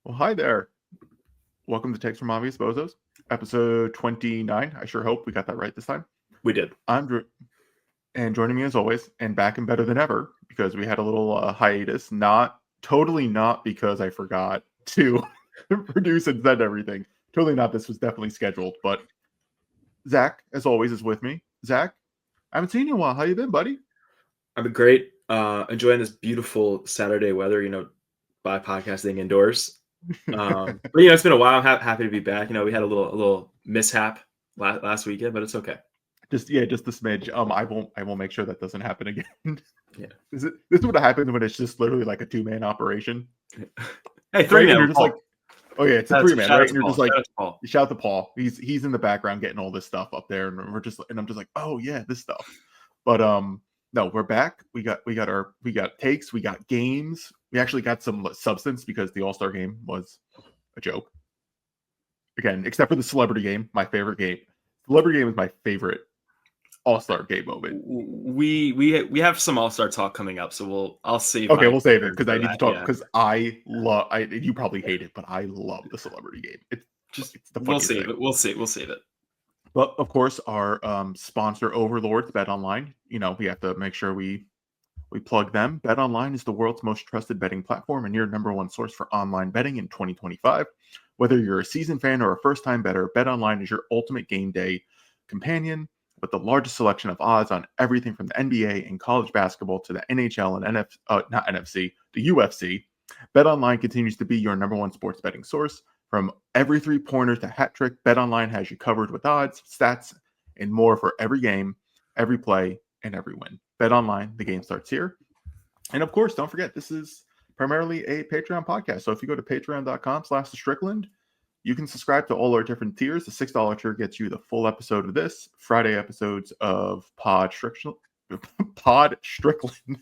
Well, hi there. Welcome to Takes from Obvious Bozos, episode 29. I sure hope we got that right this time. We did. I'm Drew, and joining me as always, and back and better than ever, because we had a little hiatus. Not because I forgot to produce and send everything. Totally not. This was definitely scheduled. But Zach, as always, is with me. Zach, I haven't seen you in a while. How you been, buddy? I've been great. Enjoying this beautiful Saturday weather, by podcasting indoors. But it's been a while. I'm happy to be back. We had a little mishap last weekend, but it's okay. Just the smidge. I won't make sure that doesn't happen again. Yeah. This is what happens when it's just literally like a 2-man operation. Hey, 3-man. You're just like, oh yeah, it's a 3-man, right? And you're just like, you shout to Paul. He's in the background getting all this stuff up there, and I'm just like, oh yeah, this stuff. But no, we're back. We got takes, we got games. We actually got some substance because the All-Star game was a joke. Again, except for the celebrity game, my favorite game. Celebrity game is my favorite All-Star game moment. We have some All-Star talk coming up, so I'll save. Okay, we'll save it because I need to talk because you probably hate it, but I love the celebrity game. It's the we'll save thing. It. We'll save it. But of course, our sponsor overlords, BetOnline. We have to make sure we plug them. BetOnline is the world's most trusted betting platform and your number one source for online betting in 2025. Whether you're a seasoned fan or a first-time bettor, BetOnline is your ultimate game day companion with the largest selection of odds on everything from the NBA and college basketball to the NHL and the UFC. BetOnline continues to be your number one sports betting source. From every three-pointer to hat trick, BetOnline has you covered with odds, stats, and more for every game, every play, and every win. BetOnline, the game starts here. And of course, don't forget, this is primarily a Patreon podcast. So if you go to patreon.com/Strickland, you can subscribe to all our different tiers. The $6 tier gets you the full episode of this, Friday episodes of Strickland,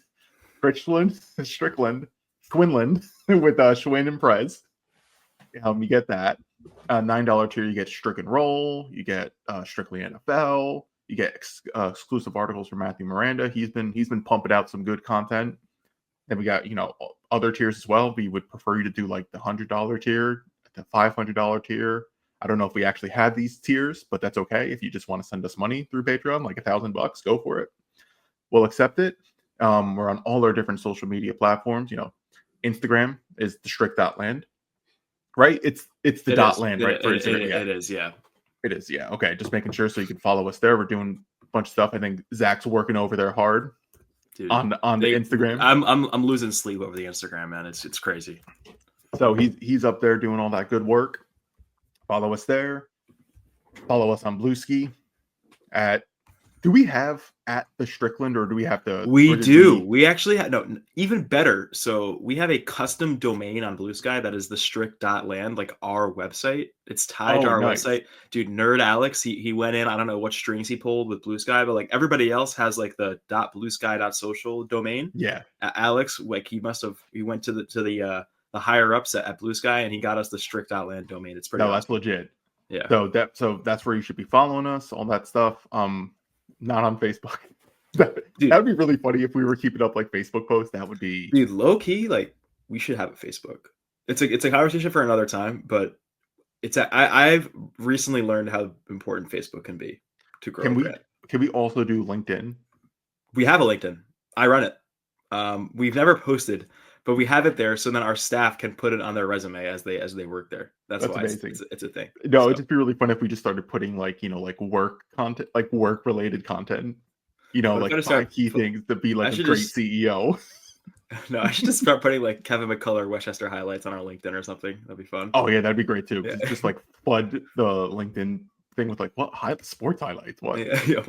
Quinlan with Schwinn and Prez. You get that. $9 tier, you get Stricken Roll, you get Strictly NFL, you get exclusive articles from Matthew Miranda. He's been pumping out some good content. Then we got other tiers as well. We would prefer you to do like the $100 tier, the $500 tier. I don't know if we actually have these tiers, but that's okay. If you just want to send us money through Patreon, like $1,000, go for it. We'll accept it. We're on all our different social media platforms. Instagram is the strict.land. Right? It's the .land, right? For Instagram. It is, yeah. It is, yeah. Okay, just making sure so you can follow us there. We're doing a bunch of stuff. I think Zach's working over there hard. Dude, on the Instagram. I'm losing sleep over the Instagram, man. It's crazy. So he's up there doing all that good work. Follow us there. Follow us on Bluesky. Do we have at the Strickland, or do we have to? We do. We actually have even better. So we have a custom domain on Blue Sky that is the strict.land, like our website. It's tied to our website. Dude, Nerd Alex, he went in. I don't know what strings he pulled with Blue Sky, but like everybody else has like the .bluesky.social domain. Yeah. Alex, like he went to the higher ups at Blue Sky and he got us the strict.land domain. It's pretty awesome. That's legit. Yeah. So that's where you should be following us, all that stuff. Not on Facebook. That would be really funny if we were keeping up like Facebook posts. That would be low key. Like we should have a Facebook. It's a conversation for another time, but I've recently learned how important Facebook can be to grow. Can we also do LinkedIn? We have a LinkedIn. I run it. We've never posted, but we have it there, so then our staff can put it on their resume as they work there. That's why amazing. It's a thing. No, it'd just be really fun if we just started putting like work content, like work related content. Like 5 key things to be like a great CEO. No, I should just start putting like Kevin McCullough Westchester highlights on our LinkedIn or something. That'd be fun. Oh yeah, that'd be great too. Yeah. Just like flood the LinkedIn thing with like sports highlights. What? Yeah.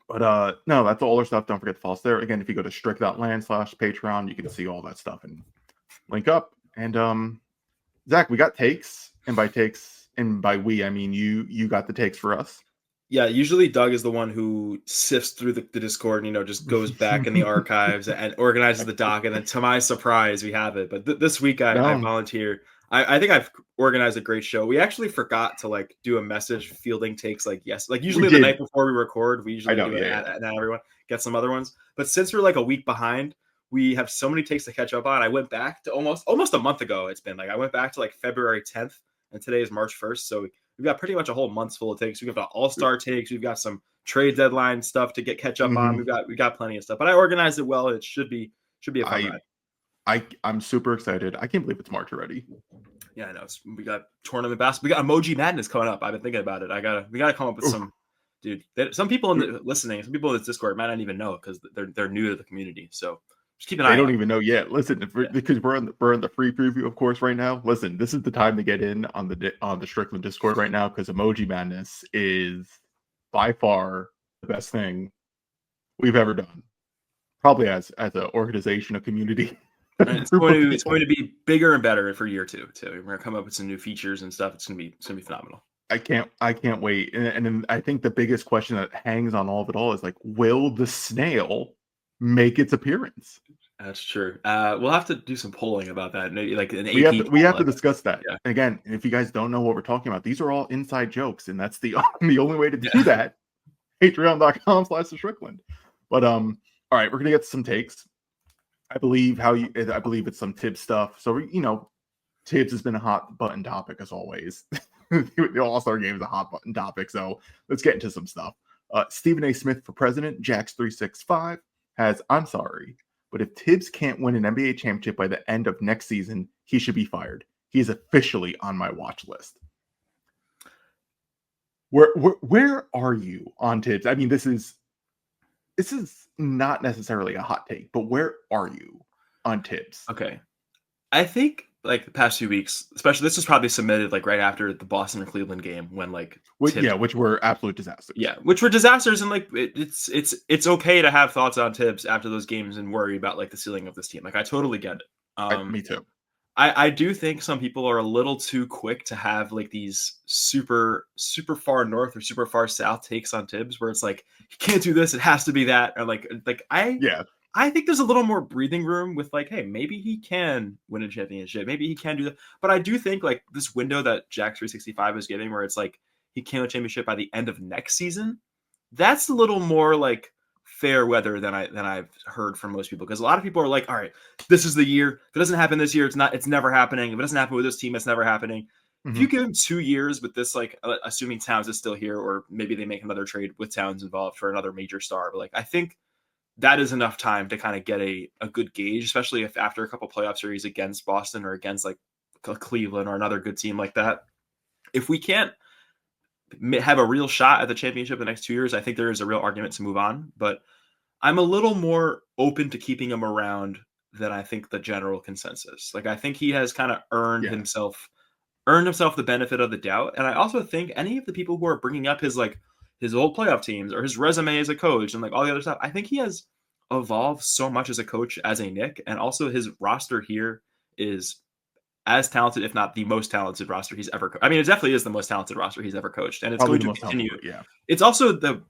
But no, that's all our stuff. Don't forget to follow us there. Again, if you go to strict.land/Patreon, you can see all that stuff and link up. And Zach, we got takes, and by takes, and by we, I mean you got the takes for us. Yeah, usually Doug is the one who sifts through the Discord and, just goes back in the archives and organizes the doc. And then to my surprise, we have it. But this week I volunteer. I think I've organized a great show. We actually forgot to like do a message fielding takes usually the night before we record, we usually do it and everyone get some other ones. But since we're like a week behind, we have so many takes to catch up on. I went back to almost a month ago. It's been like I went back to like February 10th, and today is March 1st. So we've got pretty much a whole month's full of takes. We've got all-star takes. We've got some trade deadline stuff to catch up on. We got plenty of stuff, but I organized it well. It should be a fun ride. I'm super excited. I can't believe it's March already. Yeah, I know. We got tournament basketball. We got Emoji Madness coming up. I've been thinking about it. We gotta come up with some, dude. Some people listening, some people in this Discord might not even know because they're new to the community. So just keep an eye. They don't even know yet. Listen, because we're on the free preview, of course, right now. Listen, this is the time to get in on the Strickland Discord right now because Emoji Madness is by far the best thing we've ever done. Probably as an organization, a community. It's going to be bigger and better for year two too. We're gonna come up with some new features and stuff. It's gonna be phenomenal. I can't wait. And then I think the biggest question that hangs on all of it all is like, will the snail make its appearance? That's true. We'll have to do some polling about that. Maybe like an we have to discuss that. Yeah. Again, if you guys don't know what we're talking about, these are all inside jokes, and that's the only way to do that. Patreon.com/Strickland. But all right, we're gonna get some takes. I believe it's some Tibbs stuff. So Tibbs has been a hot button topic as always. The All-Star game is a hot button topic. So let's get into some stuff. Stephen A. Smith for president, Jax365 has, I'm sorry, but if Tibbs can't win an NBA championship by the end of next season, he should be fired. He is officially on my watch list. Where are you on Tibbs? I mean, this is not necessarily a hot take, but where are you on Tibbs? Okay. I think like the past few weeks, especially this was probably submitted like right after the Boston or Cleveland game when which were absolute disasters. Yeah, which were disasters, and like it's okay to have thoughts on Tibbs after those games and worry about like the ceiling of this team. Like I totally get it. Me too. I do think some people are a little too quick to have like these super far north or super far south takes on Tibbs where it's like you can't do this, it has to be that, or like I think there's a little more breathing room with like, hey, maybe he can win a championship, maybe he can do that. But I do think like this window that Jax365 is giving where it's like he can win a championship by the end of next season, that's a little more like fair weather than I've heard from most people, because a lot of people are like, all right, this is the year. If it doesn't happen this year, it's never happening. If it doesn't happen with this team, it's never happening. Mm-hmm. If you give him 2 years with this, like assuming Towns is still here, or maybe they make another trade with Towns involved for another major star, but like I think that is enough time to kind of get a good gauge, especially if after a couple playoff series against Boston or against like Cleveland or another good team like that, if we can't have a real shot at the championship the next 2 years, I think there is a real argument to move on. But I'm a little more open to keeping him around than I think the general consensus. Like I think he has kind of earned himself the benefit of the doubt. And I also think any of the people who are bringing up his old playoff teams or his resume as a coach and like all the other stuff, I think he has evolved so much as a coach, as a Knick, and also his roster here is as talented, if not the most talented roster he's ever coached. I mean, it definitely is the most talented roster he's ever coached, and it's probably going to continue. It's also the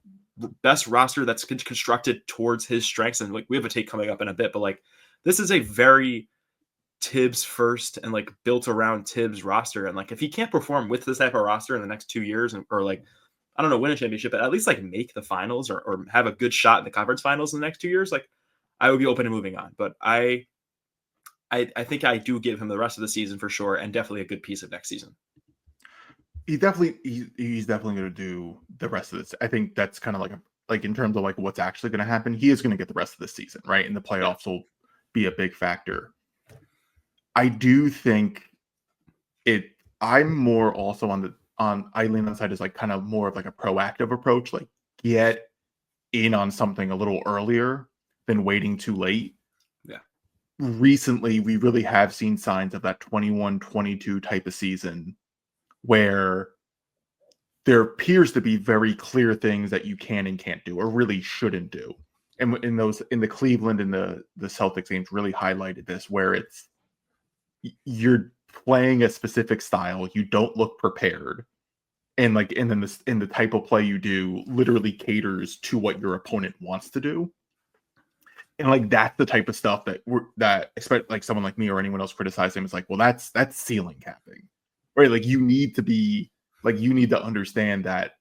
best roster that's constructed towards his strengths, and like we have a take coming up in a bit, but like this is a very Tibbs first and like built around Tibbs roster, and like if he can't perform with this type of roster in the next 2 years, or like I don't know, win a championship, but at least like make the finals or have a good shot in the conference finals in the next 2 years, like I would be open to moving on. But I think I do give him the rest of the season for sure, and definitely a good piece of next season. He's definitely going to do the rest of this. I think that's kind of like in terms of like what's actually going to happen. He is going to get the rest of the season, right? And the playoffs will be a big factor. I do think I'm more also on Eileen on the side is like kind of more of like a proactive approach, like get in on something a little earlier than waiting too late. Yeah. Recently, we really have seen signs of that 21-22 type of season where there appears to be very clear things that you can and can't do, or really shouldn't do. And in the Cleveland and the Celtics games really highlighted this, where it's you're playing a specific style, you don't look prepared, and then the type of play you do literally caters to what your opponent wants to do. And like that's the type of stuff that especially like someone like me or anyone else criticizing him is like, well, that's ceiling capping, right? Like you need to understand that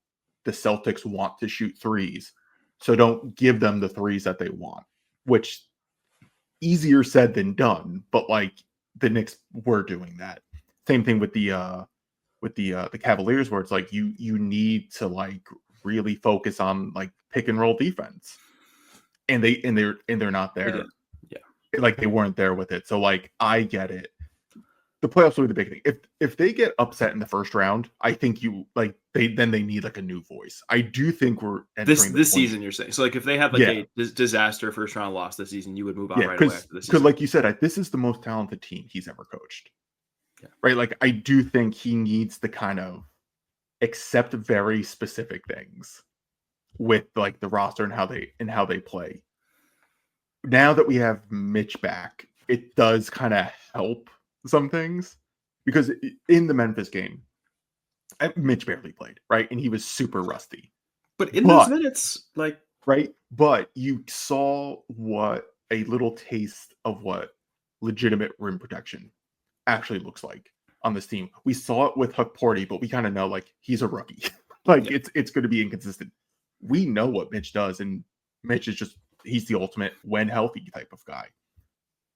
the Celtics want to shoot threes, so don't give them the threes that they want, which easier said than done, but like the Knicks were doing that. Same thing with the Cavaliers, where it's like you need to like really focus on like pick and roll defense, and they're not They did. there. Yeah. Like they weren't there with it. So like I get it. The playoffs will be the big thing. If they get upset in the first round, I think they need like a new voice. I do think we're entering This season, you're saying. So like if they have like a disaster first round loss this season, you would move on right away after this season. Because like you said, this is the most talented team he's ever coached. Yeah. Right? Like I do think he needs to kind of accept very specific things with like the roster and how they play. Now that we have Mitch back, it does kind of help some things, because in the Memphis game, Mitch barely played, right? And he was super rusty. But in those minutes, like right? But you saw what a little taste of what legitimate rim protection actually looks like on this team. We saw it with Huck Porty, but we kind of know like he's a rookie. Like it's going to be inconsistent. We know what Mitch does, and Mitch is he's the ultimate when healthy type of guy.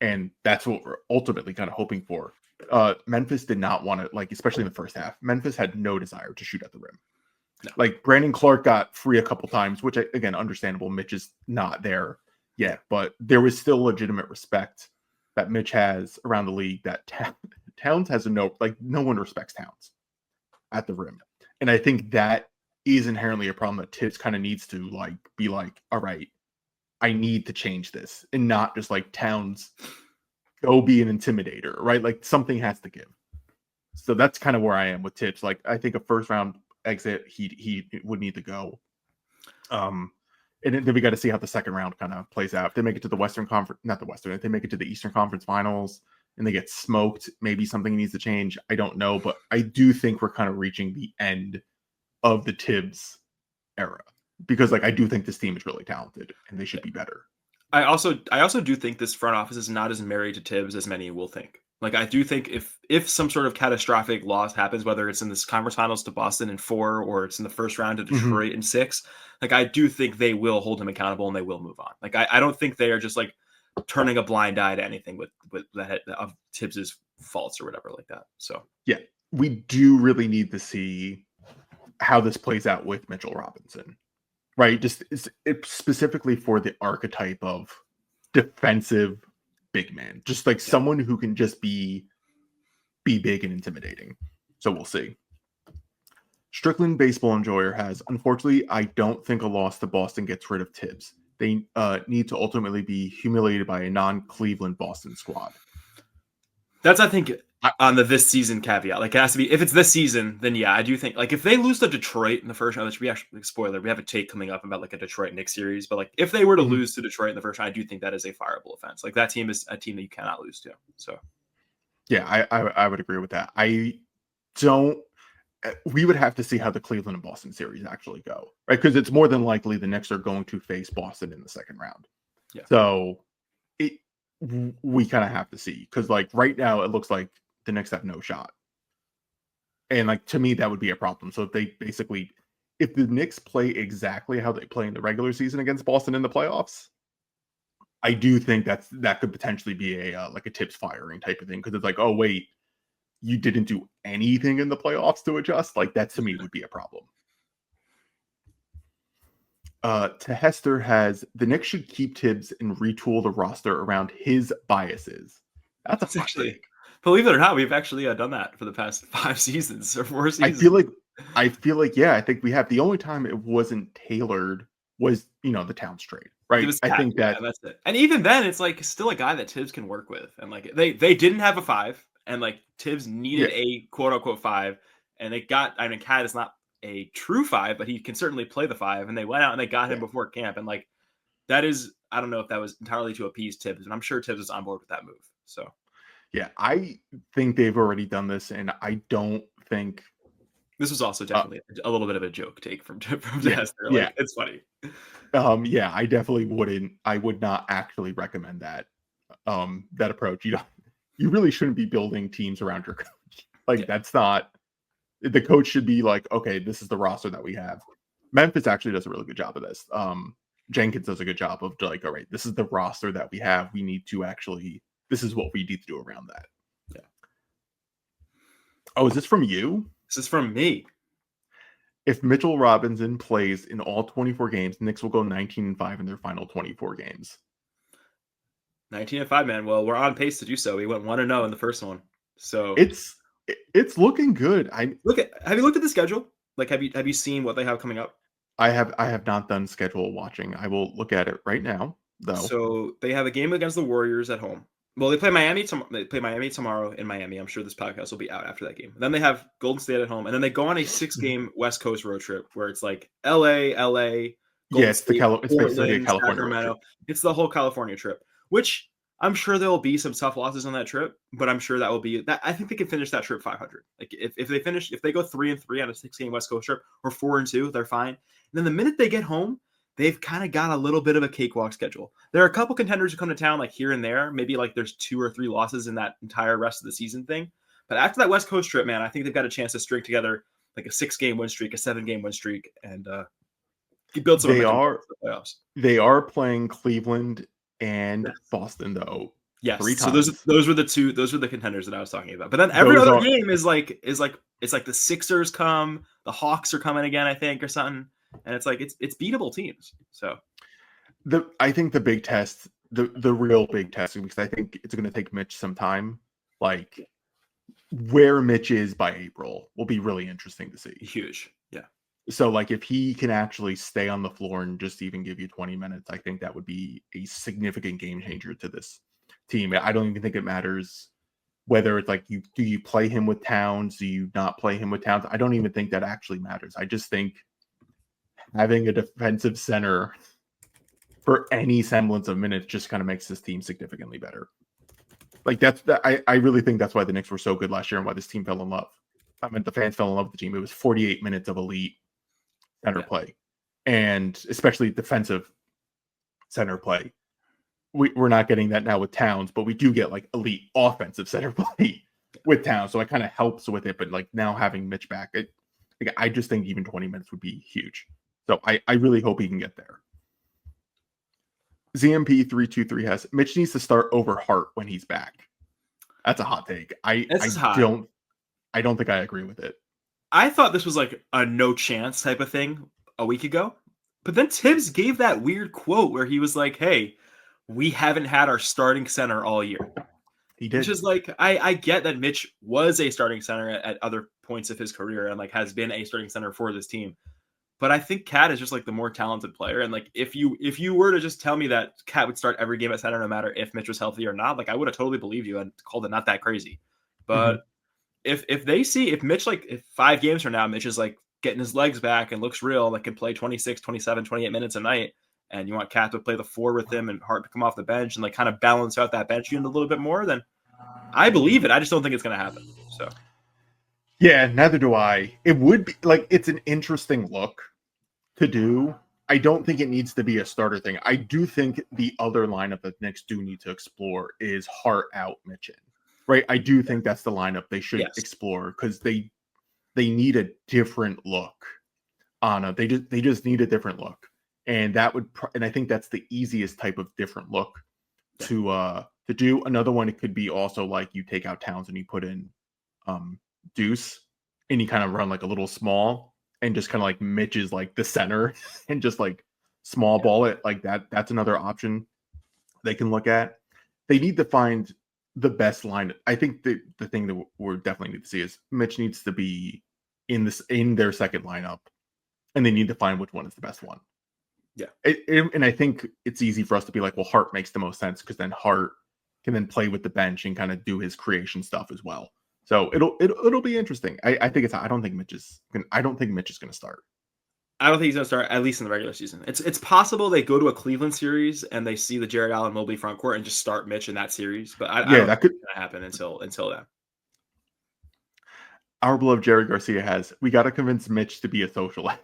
And that's what we're ultimately kind of hoping for. Memphis did not want to, like, especially in the first half, Memphis had no desire to shoot at the rim. No. Like, Brandon Clark got free a couple times, which, again, understandable. Mitch is not there yet, but there was still legitimate respect that Mitch has around the league that Towns has no one respects Towns at the rim. And I think that is inherently a problem that Tibbs kind of needs to, like, be like, all right, I need to change this, and not just like Towns go be an intimidator, right? Like something has to give. So that's kind of where I am with Tibbs. Like I think a first round exit, he would need to go. And then we got to see how the second round kind of plays out. If they make it to the Western Conference, not the Western, if they make it to the Eastern Conference Finals and they get smoked, maybe something needs to change. I don't know, but I do think we're kind of reaching the end of the Tibbs era. Because like I do think this team is really talented and they should be better. I also do think this front office is not as married to Tibbs as many will think. Like I do think if some sort of catastrophic loss happens, whether it's in this conference finals to Boston in 4 or it's in the first round to Detroit in 6, like I do think they will hold him accountable and they will move on. Like I don't think they are just like turning a blind eye to anything with that of Tibbs's faults or whatever like that. So yeah, we do really need to see how this plays out with Mitchell Robinson. Right, just it's specifically for the archetype of defensive big man, just like someone who can just be big and intimidating. So we'll see. Strickland Baseball Enjoyer has, unfortunately, I don't think a loss to Boston gets rid of Tibbs. They need to ultimately be humiliated by a non-Cleveland Boston squad. That's, I think, on the this season caveat. Like, it has to be, if it's this season, then yeah, I do think, like, if they lose to Detroit in the first round, which we actually, like, spoiler, we have a take coming up about, like, a Detroit Knicks series, but, like, if they were to lose to Detroit in the first round, I do think that is a fireable offense. Like, that team is a team that you cannot lose to. So, yeah, I would agree with that. We would have to see how the Cleveland and Boston series actually go, right? Because it's more than likely the Knicks are going to face Boston in the second round. Yeah. So, we kind of have to see, because, like, right now it looks like the Knicks have no shot. And like to me, that would be a problem. So if the Knicks play exactly how they play in the regular season against Boston in the playoffs, I do think that could potentially be a Tibbs firing type of thing. Because it's like, oh wait, you didn't do anything in the playoffs to adjust. Like that to me would be a problem. To Hester has, the Knicks should keep Tibbs and retool the roster around his biases. That's actually, believe it or not, we've actually done that for the past 5 seasons or 4 seasons. I feel like, yeah, I think we have. The only time it wasn't tailored was, the Towns trade, right? I think that's it. And even then, it's like still a guy that Tibbs can work with. And like they didn't have a 5, and like Tibbs needed a quote unquote 5, and they got. I mean, Cat is not a true 5, but he can certainly play the 5. And they went out and they got him before camp, and like that is, I don't know if that was entirely to appease Tibbs, and I'm sure Tibbs is on board with that move. So. Yeah, I think they've already done this, and I don't think this was also definitely a little bit of a joke take from Hester. Like, it's funny. Yeah, I definitely wouldn't. I would not actually recommend that approach. You really shouldn't be building teams around your coach. Like that's not. The coach should be like, okay, this is the roster that we have. Memphis actually does a really good job of this. Jenkins does a good job of like, all right, this is the roster that we have. We need to actually, this is what we need to do around that. Yeah. Oh, is this from you? This is from me. If Mitchell Robinson plays in all 24 games, Knicks will go 19-5 in their final 24 games. 19-5, man. Well, we're on pace to do so. We went 1-0 in the first one. So it's looking good. Have you looked at the schedule? Like, have you seen what they have coming up? I have not done schedule watching. I will look at it right now, though. So they have a game against the Warriors at home. Well, they play Miami tomorrow in Miami. I'm sure this podcast will be out after that game. Then they have Golden State at home, and then they go on a 6-game West Coast road trip where it's like LA, Golden it's State, it's basically a California Sacramento. road trip. It's the whole California trip, which I'm sure there will be some tough losses on that trip, but I'm sure that will be that. I think they can finish that trip 500. Like if they go 3-3 on a 6-game West Coast trip or 4-2, they're fine. And then the minute they get home, they've kind of got a little bit of a cakewalk schedule. There are a couple contenders who come to town like here and there. Maybe like there's 2 or 3 losses in that entire rest of the season thing. But after that West Coast trip, man, I think they've got a chance to string together like a 6-game win streak, a 7-game win streak, and build some momentum for the playoffs. They are playing Cleveland and Boston though. Yes. 3 So times. those were the contenders that I was talking about. But then every other game is like it's like the Sixers come, the Hawks are coming again, I think, or something. And it's like it's beatable teams. So I think the big test, the real big test, because I think it's going to take Mitch some time. Like where Mitch is by April will be really interesting to see. Huge. Yeah. So like if he can actually stay on the floor and just even give you 20 minutes, I think that would be a significant game changer to this team. I don't even think it matters whether it's like do you play him with Towns, do you not play him with Towns? I don't even think that actually matters. I just think having a defensive center for any semblance of minutes just kind of makes this team significantly better. Like I really think that's why the Knicks were so good last year and why this team fell in love. I mean, the fans fell in love with the team. It was 48 minutes of elite center play, and especially defensive center play. We're not getting that now with Towns, but we do get like elite offensive center play with Towns. So it kind of helps with it. But like now having Mitch back, I just think even 20 minutes would be huge. So I really hope he can get there. ZMP323 has Mitch needs to start over Hart when he's back. That's a hot take. I don't think I agree with it. I thought this was like a no chance type of thing a week ago. But then Tibbs gave that weird quote where he was like, hey, we haven't had our starting center all year. He did. Which is like, I get that Mitch was a starting center at other points of his career and like has been a starting center for this team. But I think Cat is just like the more talented player. And like if you were to just tell me that Cat would start every game at center no matter if Mitch was healthy or not, like I would have totally believed you and called it not that crazy. But if they see if Mitch if 5 games from now Mitch is like getting his legs back and looks real, like can play 26, 27, 28 minutes a night, and you want Cat to play the 4 with him and Hart to come off the bench and like kind of balance out that bench unit a little bit more, then I believe it. I just don't think it's going to happen. So yeah, neither do I. It would be like it's an interesting look to do. I don't think it needs to be a starter thing. I do think the other lineup that Knicks do need to explore is Hart out, Mitch in. Right? I do think that's the lineup they should explore because they need a different look on it. They just need a different look, and that would and I think that's the easiest type of different look to do. Another one, it could be also like you take out Towns and you put in Deuce, and you kind of run like a little small, and just kind of like Mitch is like the center, and just like small ball it like that. That's another option they can look at. They need to find the best line. I think the thing that we're definitely need to see is Mitch needs to be in their second lineup, and they need to find which one is the best one. Yeah, and I think it's easy for us to be like, well, Hart makes the most sense because then Hart can then play with the bench and kind of do his creation stuff as well. So it'll be interesting. I think I don't think Mitch is going to start. I don't think he's going to start, at least in the regular season. It's possible they go to a Cleveland series and they see the Jared Allen Mobley front court and just start Mitch in that series. But I don't think it's going to happen until then. Our beloved Jerry Garcia we got to convince Mitch to be a socialite.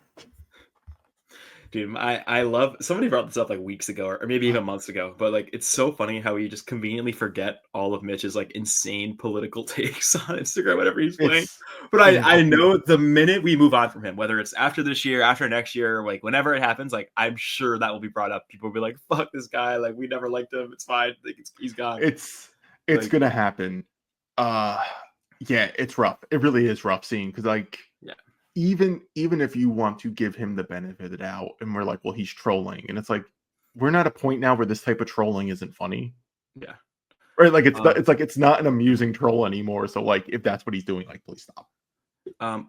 Dude, I love somebody brought this up like weeks ago or maybe even months ago, but like it's so funny how we just conveniently forget all of Mitch's like insane political takes on Instagram whenever he's playing. It's But I insane. know the minute we move on from him, whether it's after this year, after next year, like whenever it happens, like I'm sure that will be brought up. People will be like, "Fuck this guy! Like we never liked him. It's fine. Like he's gone." It's Like gonna happen. Uh yeah, it's rough. It really is rough seeing because like yeah, even if you want to give him the benefit of the doubt and we're like, well, he's trolling, and it's like we're not at a point now where this type of trolling isn't funny. yeah. Right? Like it's not an amusing troll anymore. So like if that's what he's doing, like please stop.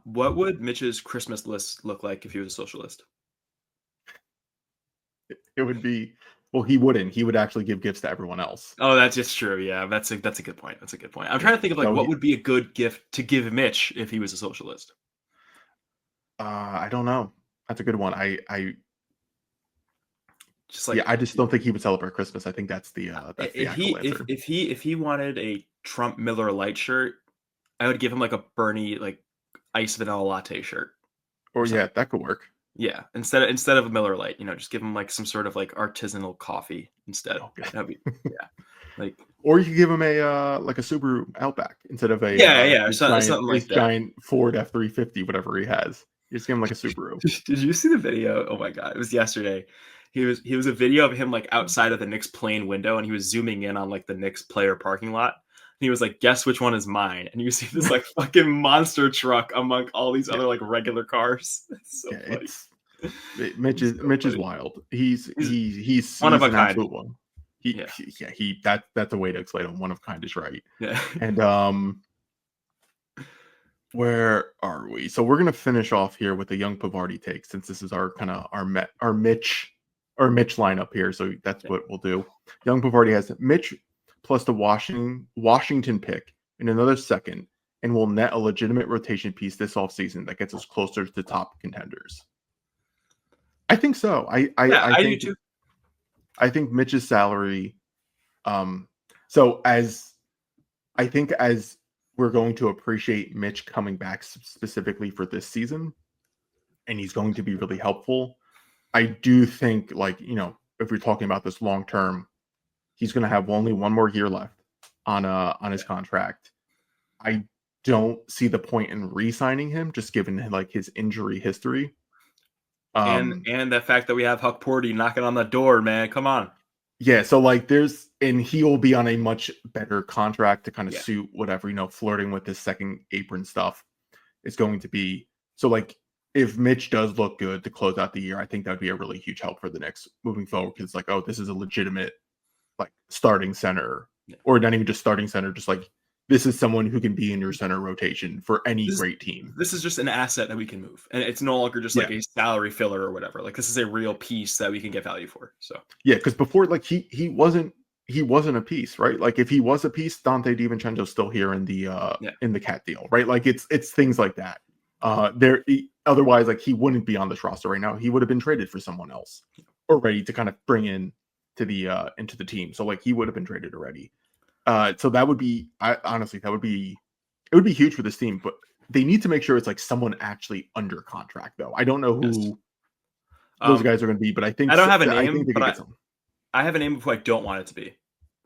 What would Mitch's Christmas list look like if he was a socialist? It would be well, he wouldn't. He would actually give gifts to everyone else. Oh, that's just true. Yeah, that's a good point. That's a good point. I'm trying to think of like So what he, would be a good gift to give Mitch if he was a socialist. I don't know. That's a good one. I Just yeah, like I just don't think he would celebrate Christmas. I think that's the if actual he answer. if he wanted a Trump Miller Lite shirt, I would give him like a Bernie like iced vanilla latte shirt or Or yeah, something. that could work. Yeah, instead of a Miller Lite, just give him like some sort of like artisanal coffee instead. Okay. That'd be yeah, like Or you could give him a like a Subaru Outback instead of a yeah, or something his like that. giant Ford F-350, whatever he has. You just give him like a Subaru. Did you see the video? Oh my god, it was yesterday. He was a video of him like outside of the Knicks plane window, and he was zooming in on like the Knicks player parking lot. And he was like, "Guess which one is mine?" And you see this like fucking monster truck among all these Yeah, other like regular cars. It's so yeah. funny. Mitch It's is so Mitch is funny. wild. He's one of He's a an kind. absolute one. Yeah, That's a way to explain him. One of kind is right. yeah, And where are we? So we're gonna finish off here with the young Pavardi take, since this is our kind of our Mitch lineup here. So that's yeah. what we'll do. Young Pavardi has Mitch plus the Washington pick in another second, and will net a legitimate rotation piece this offseason that gets us closer to top contenders. I think so. Yeah, I do too. I think Mitch's salary. Um, so as I think as we're going to appreciate Mitch coming back specifically for this season, and he's going to be really helpful. I do think, like, if we're talking about this long term, he's going to have only one more year left on his contract. I don't see the point in re-signing him, just given like his injury history. And the fact that we have Huck Porty knocking on the door, man. Come on. Yeah, so like and he will be on a much better contract to kind of Yeah. suit whatever, flirting with this second apron stuff is going to be. So like if Mitch does look good to close out the year, I think that would be a really huge help for the Knicks moving forward. Because like, oh, this is a legitimate like starting center, or not even just starting center, just like this is someone who can be in your center rotation for any great team. This is just an asset that we can move, and it's no longer just like a salary filler or whatever. Like this is a real piece that we can get value for. So yeah, because before like he wasn't a piece, right? Like if he was a piece, Dante DiVincenzo's still here in the cat deal, right? Like it's things like that. Otherwise, like he wouldn't be on this roster right now. He would have been traded for someone else already to kind of bring in to the into the team. So like he would have been traded already. So that would be, honestly, it would be huge for this team, but they need to make sure it's like someone actually under contract though. I don't know who those guys are going to be, but I think I don't have a I name, think they could get some. I have a name of who I don't want it to be,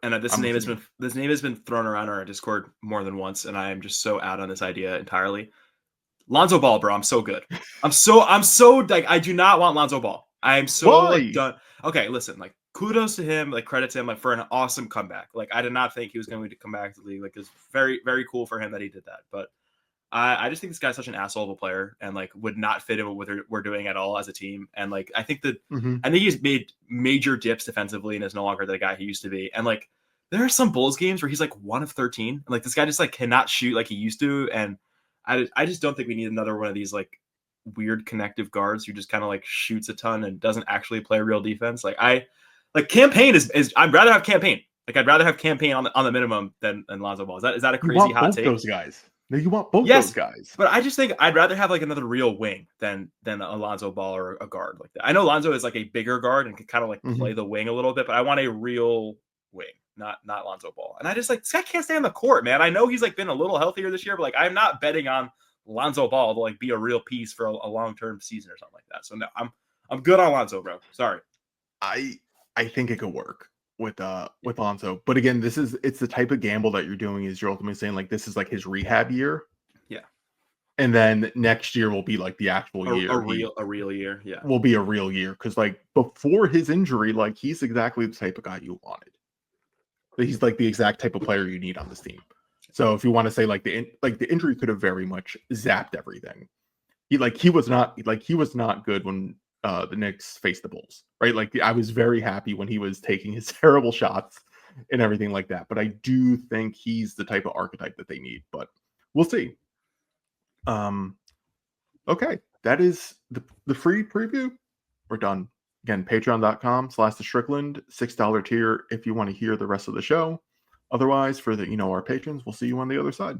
and this name has been thrown around our Discord more than once, and I am just so out on this idea entirely. Lonzo Ball, bro, I'm so good. I'm so like I do not want Lonzo Ball. I am so like done. Okay, listen, like kudos to him, like credit to him, like for an awesome comeback. Like I did not think he was going to come back to the league. Like it's very, very cool for him that he did that. But I just think this guy's such an asshole of a player, and like would not fit in with what we're doing at all as a team. And like I think he's made major dips defensively and is no longer the guy he used to be. And like there are some Bulls games where he's like 1 of 13. And, like this guy just like cannot shoot like he used to. And I just don't think we need another one of these like weird connective guards who just kind of like shoots a ton and doesn't actually play real defense. Like Campaign is I'd rather have Campaign. Like I'd rather have Campaign on the minimum than Lonzo Ball. Is that a crazy hot take? Those guys. No, you want both those guys. But I just think I'd rather have like another real wing than a Lonzo Ball or a guard like that. I know Lonzo is like a bigger guard and can kind of like play the wing a little bit, but I want a real wing, not Lonzo Ball. And I just like this guy can't stay on the court, man. I know he's like been a little healthier this year, but like I'm not betting on Lonzo Ball to like be a real piece for a long-term season or something like that. So no, I'm good on Lonzo, bro. Sorry. I think it could work with Lonzo. But again, it's the type of gamble that you're doing is you're ultimately saying like this is like his rehab year. Yeah. And then next year will be like the actual year. A real year. Yeah. Will be a real year. Because like before his injury, like he's exactly the type of guy you wanted. He's like the exact type of player you need on this team. So if you want to say like the injury could have very much zapped everything. He was not good when the Knicks faced the Bulls, right? Like I was very happy when he was taking his terrible shots and everything like that. But I do think he's the type of archetype that they need. But we'll see. Okay, that is the free preview. We're done. Again, patreon.com/the Strickland, $6 tier if you want to hear the rest of the show. Otherwise, for our patrons, we'll see you on the other side.